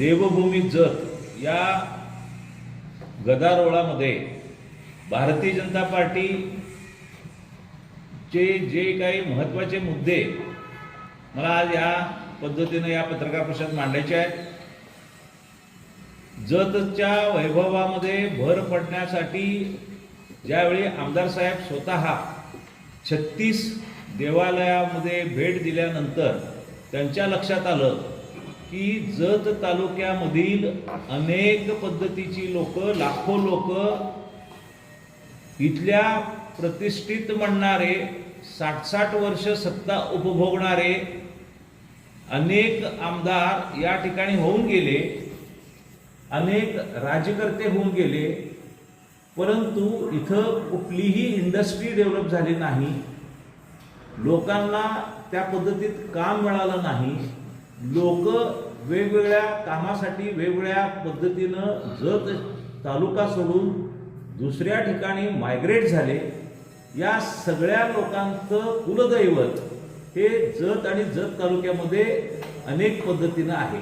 देवभूमी जत या गदारोळामध्ये भारतीय जनता पार्टीचे जे काही महत्त्वाचे मुद्दे मला आज या पद्धतीने या पत्रकार परिषदेत मांडायचे आहेत. जतच्या वैभवामध्ये भर पडण्यासाठी ज्यावेळी आमदार साहेब स्वतः 36 देवालयामध्ये भेट दिल्यानंतर त्यांच्या लक्षात आलं की जत तालुक्यामधील अनेक पद्धतीची लोक, लाखो लोक, इथल्या प्रतिष्ठित म्हणणारे 60-60 वर्ष सत्ता उपभोगणारे अनेक आमदार या ठिकाणी होऊन गेले, अनेक राज्यकर्ते होऊन गेले, परंतु इथं कुठलीही इंडस्ट्री डेव्हलप झाली नाही, लोकांना त्या पद्धतीत काम मिळालं नाही. लोक वेगवेगळ्या कामासाठी वेगवेगळ्या पद्धतीनं जत तालुका सोडून दुसऱ्या ठिकाणी मायग्रेट झाले. या सगळ्या लोकांचं कुलदैवत हे जत आणि जत तालुक्यामध्ये अनेक पद्धतीनं आहे.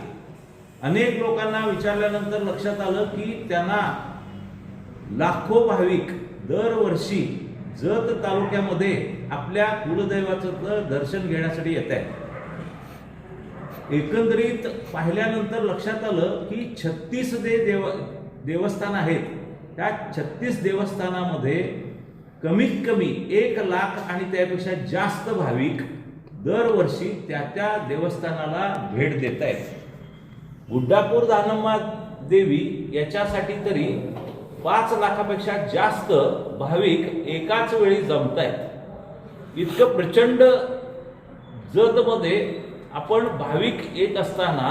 अनेक लोकांना विचारल्यानंतर लक्षात आलं की त्यांना लाखो भाविक दरवर्षी जत तालुक्यामध्ये आपल्या कुलदैवाचं दर्शन घेण्यासाठी येत आहेत. एकंदरीत पाहिल्यानंतर लक्षात आलं की 36 देवस्थान आहेत. त्या 36 देवस्थानामध्ये कमीत कमी 1 लाख आणि त्यापेक्षा जास्त भाविक दरवर्षी त्या देवस्थानाला भेट देत आहेत. गुड्डापूर दानम्मा देवी याच्यासाठी तरी 5 लाखापेक्षा जास्त भाविक एकाच वेळी जमत आहेत. इतकं प्रचंड जतमध्ये आपण भाविक येत असताना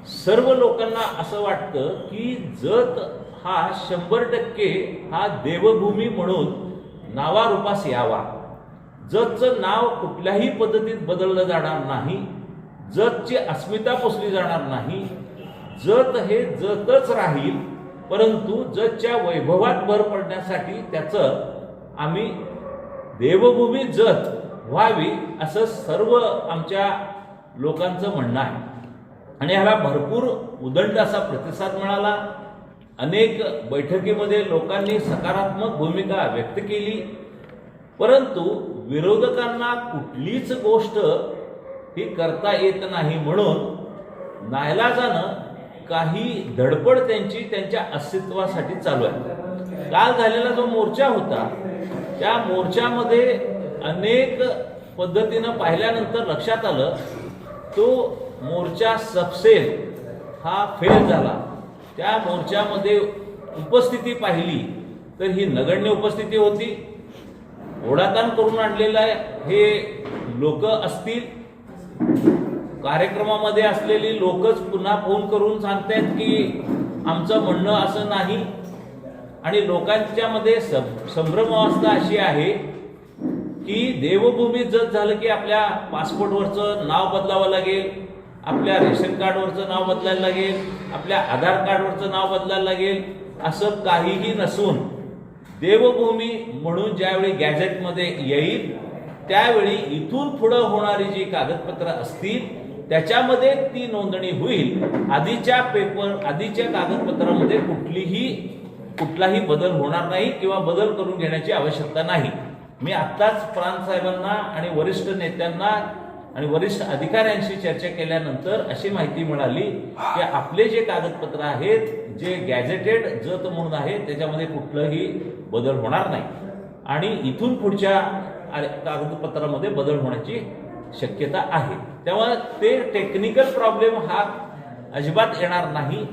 सर्व लोकांना असं वाटतं की जत हा 100% हा देवभूमी म्हणून नावारूपास यावा. जतचं नाव कुठल्याही पद्धतीत बदललं जाणार नाही, जतची अस्मिता पुसली जाणार नाही. जत हे जतच राहील, परंतु जतच्या वैभवात भर पडण्यासाठी त्याचं आम्ही देवभूमी जत व्हावी असं सर्व आमच्या लोकांचं म्हणणं आहे. आणि ह्याला भरपूर उदंड असा प्रतिसाद मिळाला. अनेक बैठकीमध्ये लोकांनी सकारात्मक भूमिका व्यक्त केली, परंतु विरोधकांना कुठलीच गोष्ट ही करता येत नाही म्हणून नाईलाजानं काही धडपड त्यांच्या अस्तित्वासाठी चालू आहे. काल झालेला जो मोर्चा होता त्या मोर्चामध्ये अनेक पद्धतीनं पाहिल्यानंतर लक्षात आलं तो मोर्चा सबसेल हा फेल झाला. त्या मोर्चामध्ये उपस्थिती पाहिली तर ही नगण्य उपस्थिती होती. ओढाताण करून आणलेला हे लोक असतील, कार्यक्रमामध्ये असलेली लोकच पुन्हा फोन करून सांगतात की आमचं म्हणणं असं नाही. आणि लोकांच्या मध्ये संभ्रमावस्था अशी आहे की देवभूमी जत झालं की आपल्या पासपोर्टवरचं नाव बदलावं लागेल, आपल्या रेशन कार्डवरचं नाव बदलायला लागेल, आपल्या आधार कार्डवरचं नाव बदलायला लागेल. असं काहीही नसून देवभूमी म्हणून ज्यावेळी गॅझेटमध्ये येईल त्यावेळी इथून पुढं होणारी जी कागदपत्र असतील त्याच्यामध्ये ती नोंदणी होईल. आधीच्या कागदपत्रामध्ये कुठलाही बदल होणार नाही किंवा बदल करून घेण्याची आवश्यकता नाही. मी आत्ताच प्रांत साहेबांना आणि वरिष्ठ नेत्यांना आणि वरिष्ठ अधिकाऱ्यांशी चर्चा केल्यानंतर अशी माहिती मिळाली की आपले जे कागदपत्र आहेत जे गॅझेटेड जत म्हणून आहे त्याच्यामध्ये कुठलाही बदल होणार नाही आणि इथून पुढच्या कागदपत्रामध्ये बदल होण्याची शक्यता आहे. तेव्हा ते टेक्निकल प्रॉब्लेम हा अजिबात येणार नाही.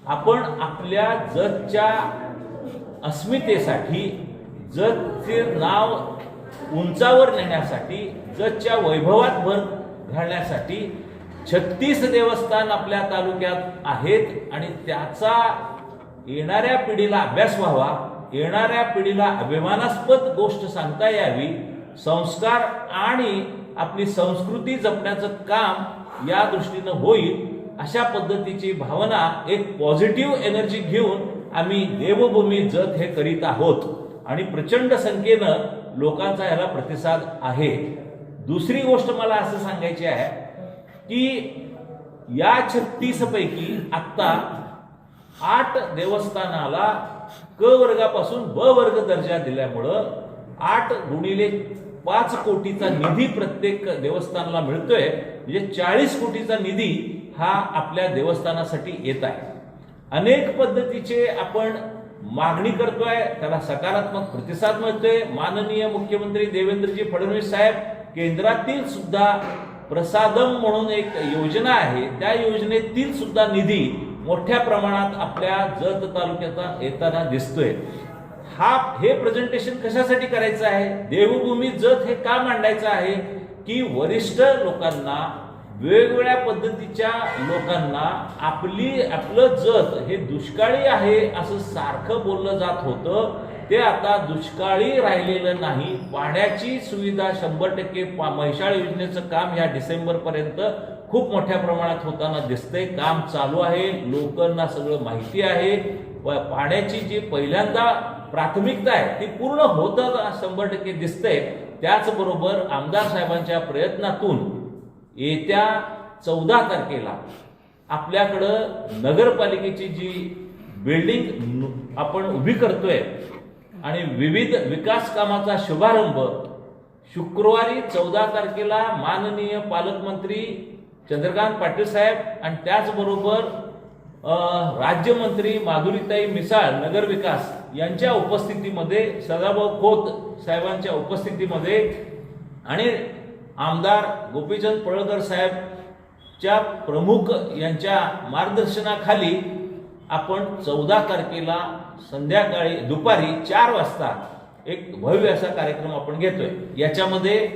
आपण आपल्या जतच्या अस्मितेसाठी, जतचे नाव उंचावर नेण्यासाठी, जतच्या वैभवात भर घालण्यासाठी 36 देवस्थान आपल्या तालुक्यात आहेत आणि त्याचा येणाऱ्या पिढीला अभ्यास व्हावा, येणाऱ्या पिढीला अभिमानास्पद गोष्ट सांगता यावी, संस्कार आणि आपली संस्कृती जपण्याचं काम या दृष्टीनं होईल अशा पद्धतीची भावना, एक पॉझिटिव्ह एनर्जी घेऊन आम्ही देवभूमी जत हे करीत आहोत आणि प्रचंड संख्येनं लोकांचा याला प्रतिसाद आहे. दुसरी गोष्ट मला असं सांगायची आहे की या 36 पैकी आता 8 देवस्थानाला क वर्गापासून ब वर्ग दर्जा दिल्यामुळं 8 गुणिले 5 कोटीचा निधी प्रत्येक देवस्थानाला मिळतोय. म्हणजे 40 कोटीचा निधी हा आपल्या देवस्थानासाठी येत आहे. अनेक पद्धतीचे आपण मागणी करतोय, त्याला सकारात्मक प्रतिसाद मिळतोय. माननीय मुख्यमंत्री देवेंद्रजी फडणवीस साहेब केंद्रातील सुद्धा प्रसादम म्हणून एक योजना आहे, त्या योजनेतील सुद्धा निधी मोठ्या प्रमाणात आपल्या जत तालुक्याचा येताना दिसतोय. हे प्रेझेंटेशन कशासाठी करायचं आहे? देवभूमी जत हे का मांडायचं आहे की वरिष्ठ लोकांना, वेगवेगळ्या पद्धतीच्या लोकांना आपलं जत हे दुष्काळी आहे असं सारखं बोललं जात होतं, ते आता दुष्काळी राहिलेलं नाही. पाण्याची सुविधा 100% म्हैसाळ योजनेचं काम ह्या डिसेंबर पर्यंत खूप मोठ्या प्रमाणात होताना दिसतंय. काम चालू आहे, लोकांना सगळं माहिती आहे. पाण्याची जी पहिल्यांदा प्राथमिकता आहे ती पूर्ण होतं 100% दिसतंय. त्याचबरोबर आमदार साहेबांच्या प्रयत्नातून येत्या 14 तारखेला आपल्याकडं नगरपालिकेची जी बिल्डिंग आपण उभी करतोय आणि विविध विकास कामाचा शुभारंभ शुक्रवारी 14 तारखेला माननीय पालकमंत्री चंद्रकांत पाटील साहेब आणि त्याचबरोबर राज्यमंत्री माधुरीताई मिसाळ नगरविकास यांच्या उपस्थितीमध्ये, सदाभाऊ खोत साहेबांच्या उपस्थितीमध्ये आणि आमदार गोपीचंद पडळकर साहेबच्या प्रमुख यांच्या मार्गदर्शनाखाली आपण 14 तारखेला संध्याकाळी दुपारी 4 वाजता एक भव्य असा कार्यक्रम आपण घेतोय. याच्यामध्ये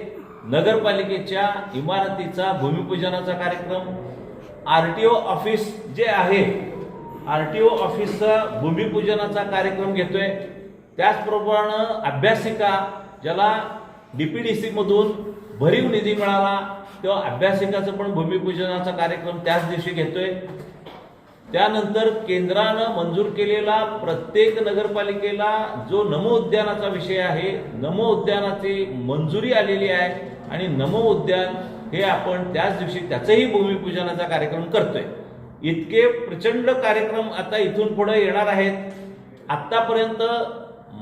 नगरपालिकेच्या इमारतीचा भूमिपूजनाचा कार्यक्रम, आरटीओ ऑफिस जे आहे आरटीओ ऑफिसचा भूमिपूजनाचा कार्यक्रम घेतोय. त्याचप्रमाणे अभ्यासिका ज्याला डीपीडीसी मधून भरीव निधी मिळाला तेव्हा अभ्यासिकाचं पण भूमिपूजनाचा कार्यक्रम त्याच दिवशी घेतोय. त्यानंतर केंद्रानं मंजूर केलेला प्रत्येक नगरपालिकेला जो नमो उद्यानाचा विषय आहे, नमो उद्यानाची मंजुरी आलेली आहे आणि नमो उद्यान हे आपण त्याच दिवशी त्याचंही भूमिपूजनाचा कार्यक्रम करतोय. इतके प्रचंड कार्यक्रम आता इथून पुढे येणार आहेत. आतापर्यंत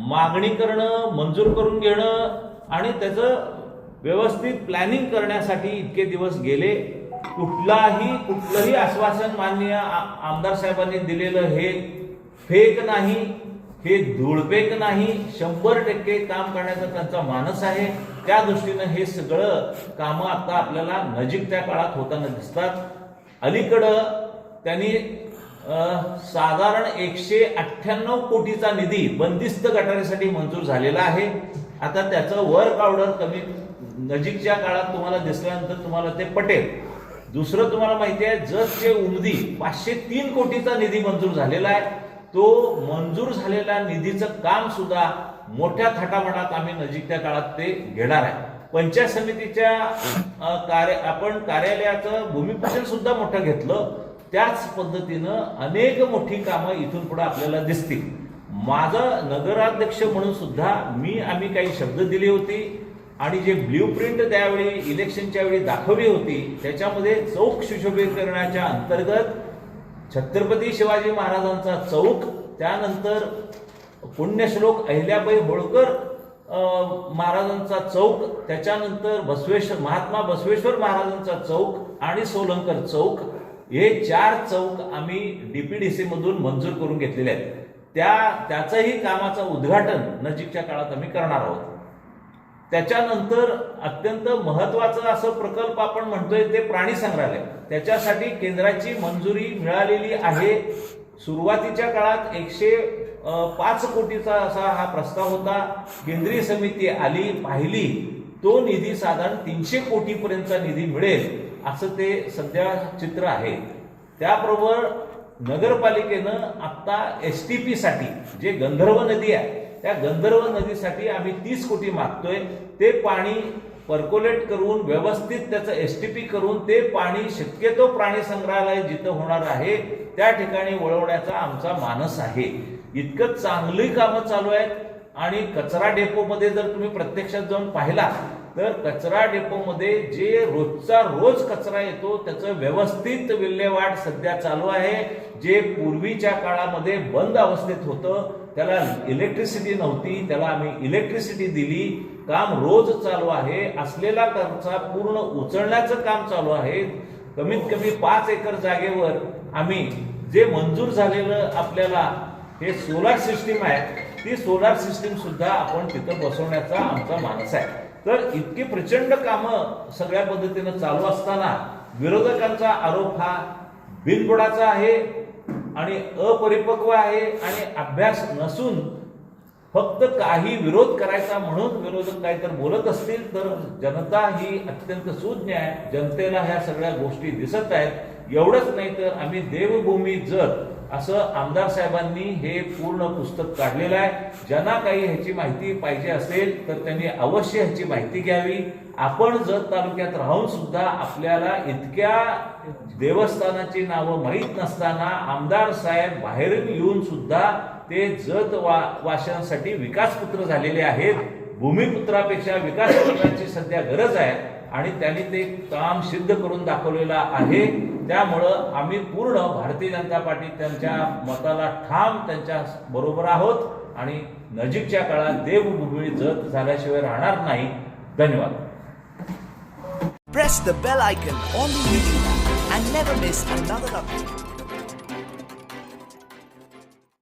मागणी करणं, मंजूर करून घेणं आणि त्याचं व्यवस्थित प्लॅनिंग करण्यासाठी इतके दिवस गेले. कुठलंही आश्वासन माननीय आमदार साहेबांनी दिलेलं हे फेक नाही, हे धूळफेक नाही. 100% काम करण्याचा त्यांचा मानस आहे. त्या दृष्टीनं हे सगळं कामं आता आपल्याला नजीकच्या काळात होताना दिसतात. अलीकडं त्यांनी साधारण 198 कोटीचा निधी बंदिस्त गटारीसाठी मंजूर झालेला आहे. आता त्याचं वर्क ऑर्डर कमी नजीकच्या काळात तुम्हाला दिसल्यानंतर तुम्हाला ते पटेल. दुसरं तुम्हाला माहिती आहे, जतचे उमदी 503 कोटीचा निधी मंजूर झालेला आहे. तो मंजूर झालेल्या निधीचं काम सुद्धा मोठ्या थाटामाटात आम्ही नजीकच्या काळात ते घेणार आहे. पंचायत समितीच्या आपण कार्यालयाचं भूमिपूजन सुद्धा मोठं घेतलं. त्याच पद्धतीनं अनेक मोठी कामं इथून पुढे आपल्याला दिसतील. माझं नगराध्यक्ष म्हणून सुद्धा आम्ही काही शब्द दिली होती आणि जे ब्ल्यू प्रिंट त्यावेळी इलेक्शनच्या वेळी दाखवली होती त्याच्यामध्ये चौक सुशोभीकरणाच्या अंतर्गत छत्रपती शिवाजी महाराजांचा चौक, त्यानंतर पुण्यश्लोक अहिल्याबाई होळकर महाराजांचा चौक, त्याच्यानंतर महात्मा बसवेश्वर महाराजांचा चौक आणि सोलंकर चौक, हे 4 चौक आम्ही डीपीडीसी मधून मंजूर करून घेतलेले आहेत. त्याचंही कामाचं उद्घाटन नजीकच्या काळात आम्ही करणार आहोत. त्याच्यानंतर अत्यंत महत्वाचा असं प्रकल्प आपण म्हणतोय ते प्राणी संग्रहालय. त्याच्यासाठी केंद्राची मंजुरी मिळालेली आहे. सुरुवातीच्या काळात 105 कोटीचा असा हा प्रस्ताव होता. केंद्रीय समिती आली, पाहिली, तो निधी साधारण 300 कोटीपर्यंतचा निधी मिळेल असं ते सध्या चित्र आहे. त्याबरोबर नगरपालिकेनं आता एसटीपी साठी जे गंधर्व नदी आहे त्या गंधर्व नदीसाठी आम्ही 30 कोटी मागतोय. ते पाणी पर्कोलेट करून व्यवस्थित त्याचं एसटीपी करून ते पाणी शक्यतो प्राणी संग्रहालय जिथं होणार आहे त्या ठिकाणी वळवण्याचा आमचा मानस आहे. इतकं चांगली कामं चालू आहेत. आणि कचरा डेपोमध्ये जर तुम्ही प्रत्यक्षात जाऊन पाहिला तर कचरा डेपोमध्ये जे रोजचा रोज कचरा येतो त्याचं व्यवस्थित विल्हेवाट सध्या चालू आहे. जे पूर्वीच्या काळामध्ये बंद अवस्थेत होतं, त्याला इलेक्ट्रिसिटी नव्हती, त्याला आम्ही इलेक्ट्रिसिटी दिली, काम रोज चालू आहे. असलेला कचरा पूर्ण उचलण्याचं काम चालू आहे. कमीत कमी 5 एकर जागेवर आम्ही जे मंजूर झालेलं आपल्याला हे सोलार सिस्टीम आहे, ती सोलार सिस्टीम सुद्धा आपण तिथं बसवण्याचा आमचा मानस आहे. तर इतकी प्रचंड कामं सगळ्या पद्धतीनं चालू असताना विरोधकांचा आरोप हा बिनबुडाचा आहे आणि अपरिपक्व आहे आणि अभ्यास नसून फक्त काही विरोध करायचा म्हणून विरोधक काही तर बोलत असतील, तर जनता ही अत्यंत सुज्ञ आहे. जनतेला ह्या सगळ्या गोष्टी दिसत आहेत. एवढंच नाही तर आम्ही देवभूमी जत असं आमदार साहेबांनी हे पूर्ण पुस्तक काढलेलं आहे. ज्यांना काही ह्याची माहिती पाहिजे असेल तर त्यांनी अवश्य ह्याची माहिती घ्यावी. आपण जत तालुक्यात राहून सुद्धा आपल्याला इतक्या देवस्थानाची नावं माहीत नसताना आमदार साहेब बाहेरून येऊन सुद्धा ते जत वाचनासाठी विकासपुत्र झालेले आहेत. भूमिपुत्रापेक्षा विकासपुत्राची सध्या गरज आहे आणि त्यांनी ते काम सिद्ध करून दाखवलेलं आहे. त्यामुळं आम्ही पूर्ण भारतीय जनता पार्टी त्यांच्या मताला ठाम त्यांच्या बरोबर आहोत आणि नजीकच्या काळात देवभूमी जत झाल्याशिवाय राहणार नाही. धन्यवाद. Press the bell icon on the YouTube and never miss another update.